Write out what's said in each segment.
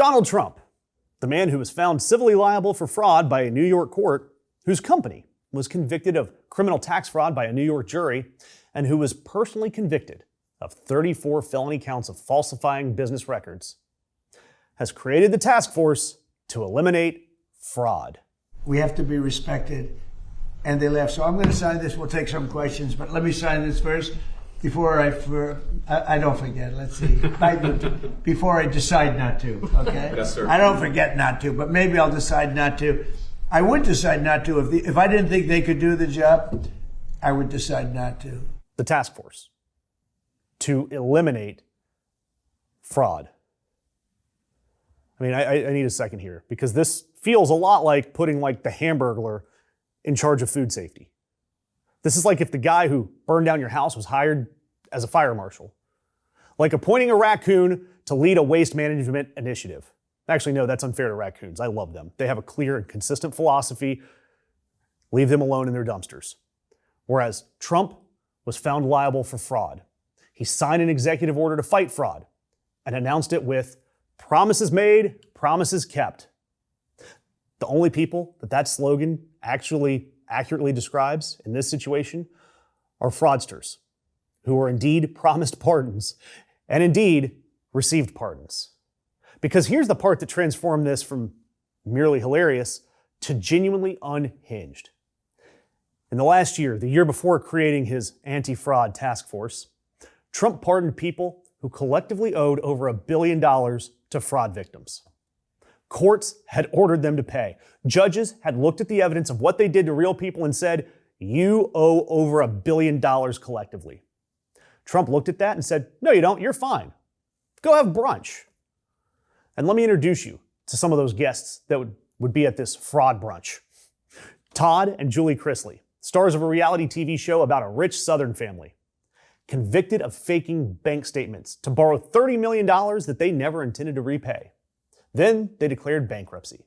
Donald Trump, the man who was found civilly liable for fraud by a New York court, whose company was convicted of criminal tax fraud by a New York jury, and who was personally convicted of 34 felony counts of falsifying business records, has created the task force to eliminate fraud. We have to be respected. And they left. So I'm going to sign this. We'll take some questions, but let me sign this first before I don't forget. Let's see. Before I decide not to, okay? Yes, sir. I don't forget not to, but maybe I'll decide not to. I would decide not to. If I didn't think they could do the job, I would decide not to. The task force to eliminate fraud. I mean, I need a second here because this feels a lot like putting like the Hamburglar in charge of food safety. This is like if the guy who burned down your house was hired as a fire marshal. Like appointing a raccoon to lead a waste management initiative. Actually, no, that's unfair to raccoons. I love them. They have a clear and consistent philosophy. Leave them alone in their dumpsters. Whereas Trump was found liable for fraud. He signed an executive order to fight fraud and announced it with promises made, promises kept. The only people that slogan actually accurately describes in this situation are fraudsters who were indeed promised pardons and indeed received pardons. Because here's the part that transformed this from merely hilarious to genuinely unhinged. In the last year, the year before creating his anti-fraud task force, Trump pardoned people who collectively owed over $1 billion to fraud victims. Courts had ordered them to pay. Judges had looked at the evidence of what they did to real people and said, you owe over $1 billion collectively. Trump looked at that and said, no, you don't, you're fine. Go have brunch. And let me introduce you to some of those guests that would be at this fraud brunch. Todd and Julie Chrisley, stars of a reality TV show about a rich Southern family, convicted of faking bank statements to borrow $30 million that they never intended to repay. Then they declared bankruptcy.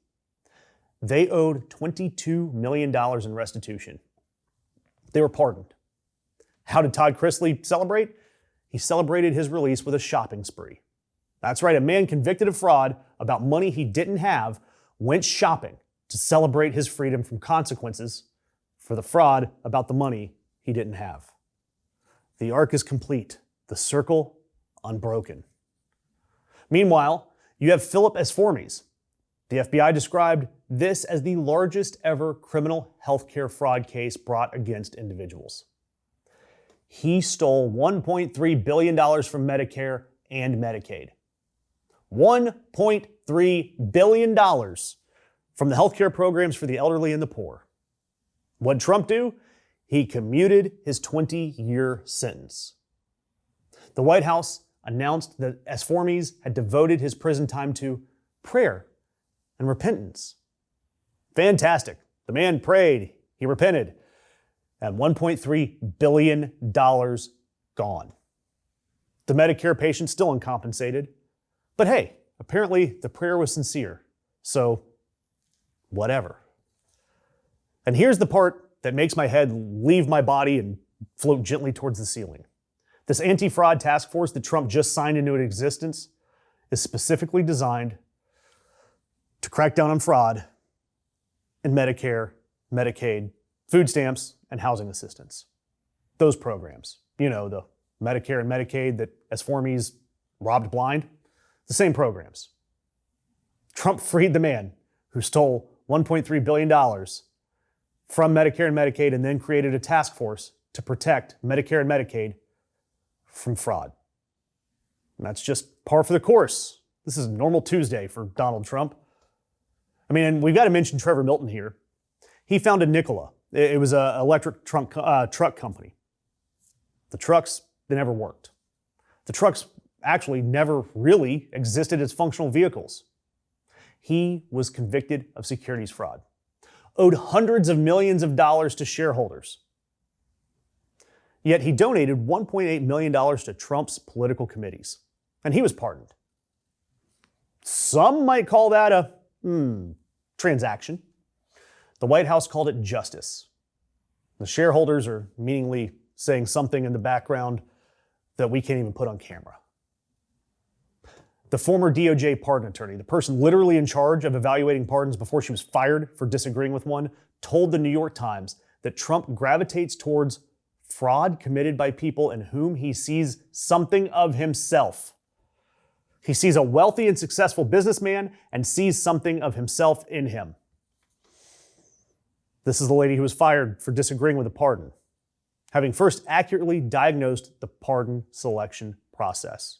They owed $22 million in restitution. They were pardoned. How did Todd Chrisley celebrate? He celebrated his release with a shopping spree. That's right, a man convicted of fraud about money he didn't have went shopping to celebrate his freedom from consequences for the fraud about the money he didn't have. The arc is complete, the circle unbroken. Meanwhile, you have Philip Esformes. The FBI described this as the largest ever criminal healthcare fraud case brought against individuals. He stole $1.3 billion from Medicare and Medicaid. $1.3 billion from the healthcare programs for the elderly and the poor. What'd Trump do? He commuted his 20-year sentence. The White House announced that Esformes had devoted his prison time to prayer and repentance. Fantastic. The man prayed, he repented, and $1.3 billion gone. The Medicare patient still uncompensated. But hey, apparently the prayer was sincere, so whatever. And here's the part that makes my head leave my body and float gently towards the ceiling. This anti-fraud task force that Trump just signed into existence is specifically designed to crack down on fraud in Medicare, Medicaid, food stamps, and housing assistance. Those programs, you know, the Medicare and Medicaid that Esformes robbed blind, the same programs. Trump freed the man who stole $1.3 billion from Medicare and Medicaid and then created a task force to protect Medicare and Medicaid from fraud. And that's just par for the course. This is a normal Tuesday for Donald Trump. I mean, and we've got to mention Trevor Milton here. He founded Nikola. It was an electric truck company. The trucks, they never worked. The trucks actually never really existed as functional vehicles. He was convicted of securities fraud, owed hundreds of millions of dollars to shareholders. Yet he donated $1.8 million to Trump's political committees, and he was pardoned. Some might call that a transaction. The White House called it justice. The shareholders are meaningly saying something in the background that we can't even put on camera. The former DOJ pardon attorney, the person literally in charge of evaluating pardons before she was fired for disagreeing with one, told the New York Times that Trump gravitates towards fraud committed by people in whom he sees something of himself. He sees a wealthy and successful businessman and sees something of himself in him. This is the lady who was fired for disagreeing with a pardon, having first accurately diagnosed the pardon selection process.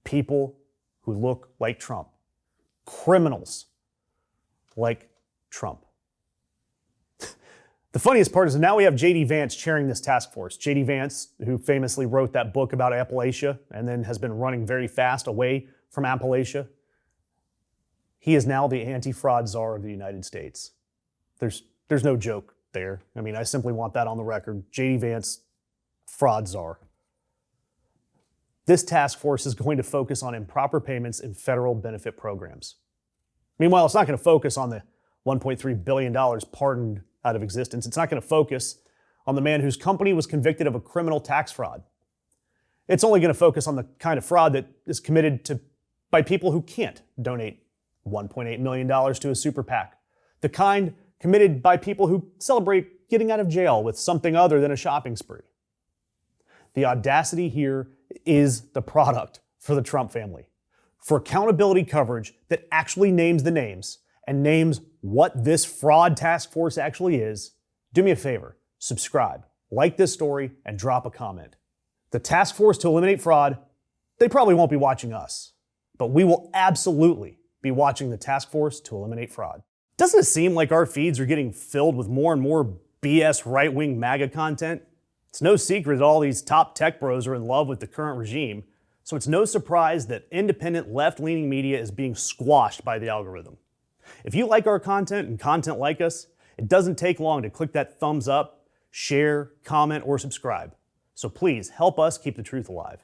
People who look like Trump. Criminals like Trump. The funniest part is now we have J.D. Vance chairing this task force. J.D. Vance, who famously wrote that book about Appalachia and then has been running very fast away from Appalachia. He is now the anti-fraud czar of the United States. There's no joke there. I mean, I simply want that on the record. J.D. Vance, fraud czar. This task force is going to focus on improper payments in federal benefit programs. Meanwhile, it's not going to focus on the $1.3 billion pardoned out of existence. It's not going to focus on the man whose company was convicted of a criminal tax fraud. It's only going to focus on the kind of fraud that is committed by people who can't donate $1.8 million to a super PAC. The kind committed by people who celebrate getting out of jail with something other than a shopping spree. The audacity here is the product for the Trump family. For accountability coverage that actually names the names and names what this fraud task force actually is, do me a favor, subscribe, like this story, and drop a comment. The task force to eliminate fraud, they probably won't be watching us, but we will absolutely be watching the task force to eliminate fraud. Doesn't it seem like our feeds are getting filled with more and more BS right-wing MAGA content? It's no secret that all these top tech bros are in love with the current regime, so it's no surprise that independent left-leaning media is being squashed by the algorithm. If you like our content and content like us, it doesn't take long to click that thumbs up, share, comment, or subscribe. So please help us keep the truth alive.